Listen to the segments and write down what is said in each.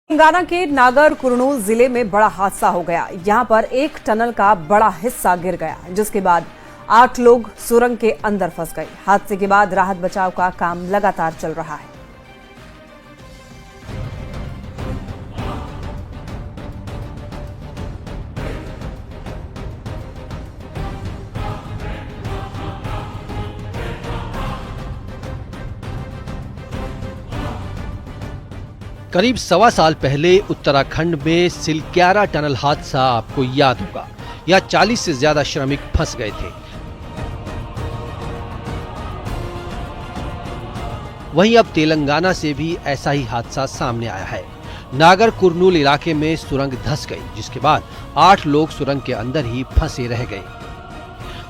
तेलंगाना के नागर कुर्नूल जिले में बड़ा हादसा हो गया। यहां पर एक टनल का बड़ा हिस्सा गिर गया, जिसके बाद 8 लोग सुरंग के अंदर फंस गए। हादसे के बाद राहत बचाव का काम लगातार चल रहा है। करीब 1.25 साल पहले उत्तराखंड में सिलक्यारा टनल हादसा आपको याद होगा। यहाँ 40 से ज्यादा श्रमिक फंस गए थे। वहीं अब तेलंगाना से भी ऐसा ही हादसा सामने आया है। नागर कुर्नूल इलाके में सुरंग धंस गई, जिसके बाद 8 लोग सुरंग के अंदर ही फंसे रह गए।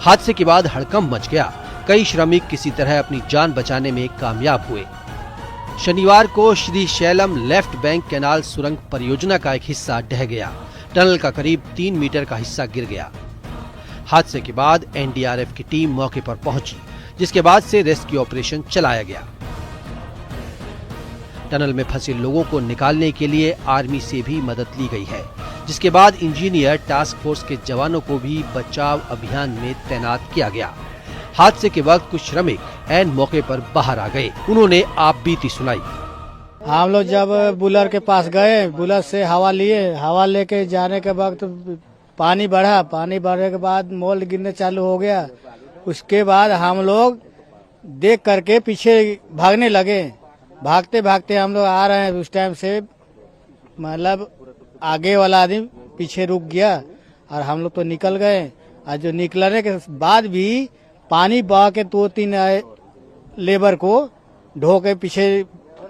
हादसे के बाद हड़कंप मच गया। कई श्रमिक किसी तरह अपनी जान बचाने में कामयाब हुए। शनिवार को Shri Shailam left bank canal सुरंग परियोजना का एक हिस्सा ढह गया। टनल का करीब 3 मीटर का हिस्सा गिर गया। हादसे के बाद एनडीआरएफ की टीम मौके पर पहुंची, जिसके बाद से रेस्क्यू ऑपरेशन चलाया गया। टनल में फंसे लोगों को निकालने के लिए आर्मी से भी मदद ली गई है, जिसके बाद इंजीनियर टास्क फोर्स के जवानों को भी बचाव अभियान में तैनात किया गया। हादसे के वक्त कुछ श्रमिक ऐन मौके पर बाहर आ गए। उन्होंने आप बीती सुनाई। हम लोग जब बुलर के पास गए, बुलर से हवा लिए, हवा लेके जाने के वक्त पानी बढ़ा। पानी बढ़ने के बाद मोल गिरने चालू हो गया। उसके बाद हम लोग देख करके पीछे भागने लगे। भागते भागते हम लोग आ रहे हैं। उस टाइम से मतलब आगे वाला आदमी पीछे रुक गया और हम लोग तो निकल गए। और जो निकलने के बाद भी पानी बहा के 2-3 लेबर को ढो के पीछे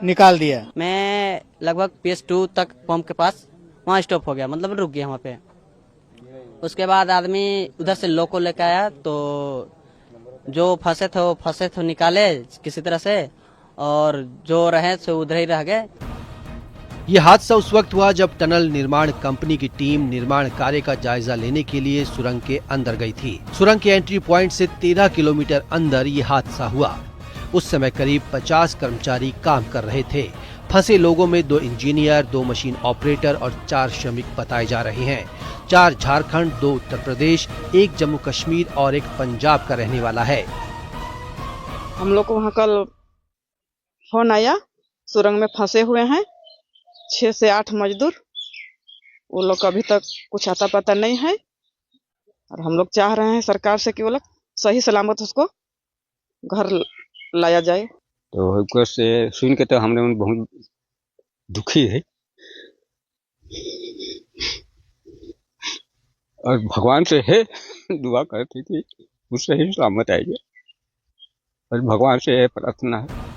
निकाल दिया। मैं लगभग PS2 तक पंप के पास वहाँ स्टॉप हो गया, मतलब रुक गया वहाँ पे। उसके बाद आदमी उधर से लोको लेके आया, तो जो फंसे थे वो निकाले किसी तरह से, और जो रहे सो उधर ही रह गए। यह हादसा उस वक्त हुआ जब टनल निर्माण कंपनी की टीम निर्माण कार्य का जायजा लेने के लिए सुरंग के अंदर गई थी। सुरंग के एंट्री पॉइंट से 13 किलोमीटर अंदर ये हादसा हुआ। उस समय करीब 50 कर्मचारी काम कर रहे थे। फंसे लोगों में 2 इंजीनियर, 2 मशीन ऑपरेटर और 4 श्रमिक बताए जा रहे हैं। 4 झारखंड, 2 उत्तर प्रदेश, 1 जम्मू कश्मीर और 1 पंजाब का रहने वाला है। हम लोग को वहाँ कल फोन आया, सुरंग में फंसे हुए हैं 6 से 8 मजदूर। वो लोग अभी तक कुछ आता पता नहीं है, और हम लोग चाह रहे हैं सरकार से कि वो लोग सही सलामत उसको घर लाया जाए। तो से सुन के तो हमने बहुत दुखी है, और भगवान से है दुआ करते कि उससे ही सलामत आएगी, और भगवान से प्रार्थना है।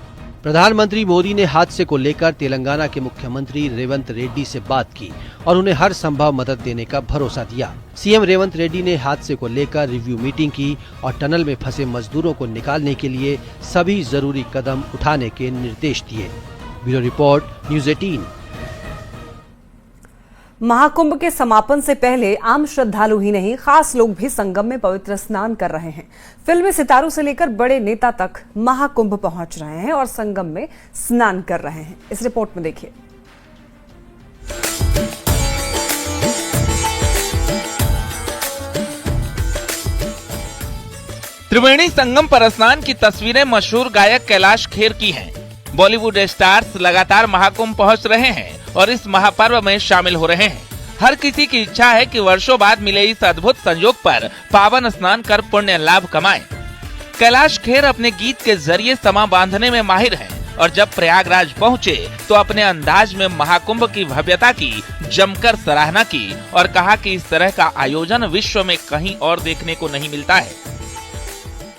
प्रधानमंत्री मोदी ने हादसे को लेकर तेलंगाना के मुख्यमंत्री रेवंत रेड्डी से बात की और उन्हें हर संभव मदद देने का भरोसा दिया। सीएम रेवंत रेड्डी ने हादसे को लेकर रिव्यू मीटिंग की और टनल में फंसे मजदूरों को निकालने के लिए सभी जरूरी कदम उठाने के निर्देश दिए। Bureau report, news 18। महाकुंभ के समापन से पहले आम श्रद्धालु ही नहीं, खास लोग भी संगम में पवित्र स्नान कर रहे हैं। फिल्मी सितारों से लेकर बड़े नेता तक महाकुंभ पहुंच रहे हैं और संगम में स्नान कर रहे हैं। इस रिपोर्ट में देखिए। त्रिवेणी संगम पर स्नान की तस्वीरें मशहूर गायक कैलाश खेर की हैं। बॉलीवुड स्टार्स लगातार महाकुंभ पहुंच रहे हैं और इस महापर्व में शामिल हो रहे हैं। हर किसी की इच्छा है कि वर्षों बाद मिले इस अद्भुत संयोग पर पावन स्नान कर पुण्य लाभ कमाएं। कैलाश खेर अपने गीत के जरिए समा बांधने में माहिर हैं और जब प्रयागराज पहुंचे तो अपने अंदाज में महाकुंभ की भव्यता की जमकर सराहना की और कहा कि इस तरह का आयोजन विश्व में कहीं और देखने को नहीं मिलता है।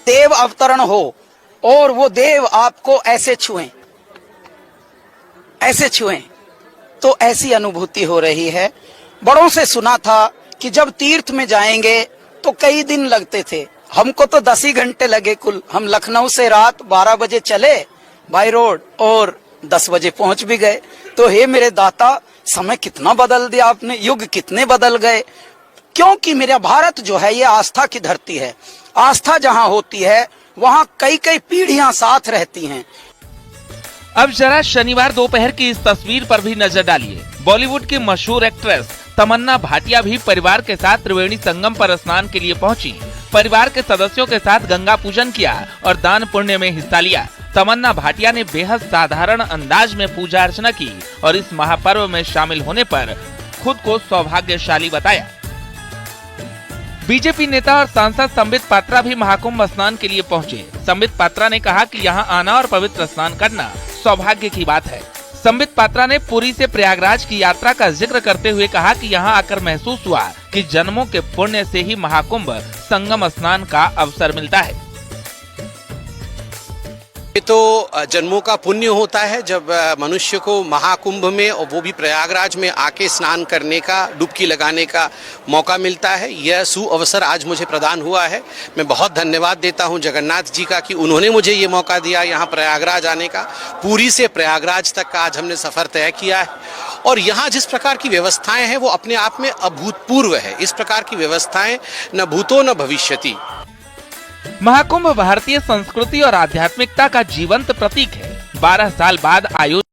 देव अवतरण हो और वो देव आपको ऐसे छुएं तो ऐसी अनुभूति हो रही है। बड़ों से सुना था कि जब तीर्थ में जाएंगे तो कई दिन लगते थे। हमको तो 10 ही घंटे लगे कुल। हम लखनऊ से रात 12 बजे चले बाय रोड और 10 बजे पहुंच भी गए। तो हे मेरे दाता, समय कितना बदल दिया आपने, युग कितने बदल गए। क्योंकि मेरा भारत जो है ये आस्था की धरती है। आस्था जहाँ होती है वहाँ कई कई पीढ़ियां साथ रहती हैं। अब जरा शनिवार दोपहर की इस तस्वीर पर भी नजर डालिए। बॉलीवुड की मशहूर एक्ट्रेस तमन्ना भाटिया भी परिवार के साथ त्रिवेणी संगम पर स्नान के लिए पहुंची। परिवार के सदस्यों के साथ गंगा पूजन किया और दान पुण्य में हिस्सा लिया। तमन्ना भाटिया ने बेहद साधारण अंदाज में पूजा अर्चना की और इस महापर्व में शामिल होने पर खुद को सौभाग्यशाली बताया। बीजेपी नेता और सांसद संबित पात्रा भी महाकुंभ स्नान के लिए पहुंचे। संबित पात्रा ने कहा कि यहां आना और पवित्र स्नान करना सौभाग्य की बात है। संबित पात्रा ने पुरी से प्रयागराज की यात्रा का जिक्र करते हुए कहा कि यहां आकर महसूस हुआ कि जन्मों के पुण्य से ही महाकुंभ संगम स्नान का अवसर मिलता है। ये तो जन्मों का पुण्य होता है जब मनुष्य को महाकुंभ में और वो भी प्रयागराज में आके स्नान करने का, डुबकी लगाने का मौका मिलता है। यह सुअवसर आज मुझे प्रदान हुआ है। मैं बहुत धन्यवाद देता हूं जगन्नाथ जी का कि उन्होंने मुझे ये मौका दिया यहाँ प्रयागराज आने का। पुरी से प्रयागराज तक का आज हमने सफर तय किया है और यहाँ जिस प्रकार की व्यवस्थाएं हैं वो अपने आप में अभूतपूर्व है। इस प्रकार की व्यवस्थाएं न भूतो न भविष्यति। महाकुंभ भारतीय संस्कृति और आध्यात्मिकता का जीवंत प्रतीक है। 12 साल बाद आयोजित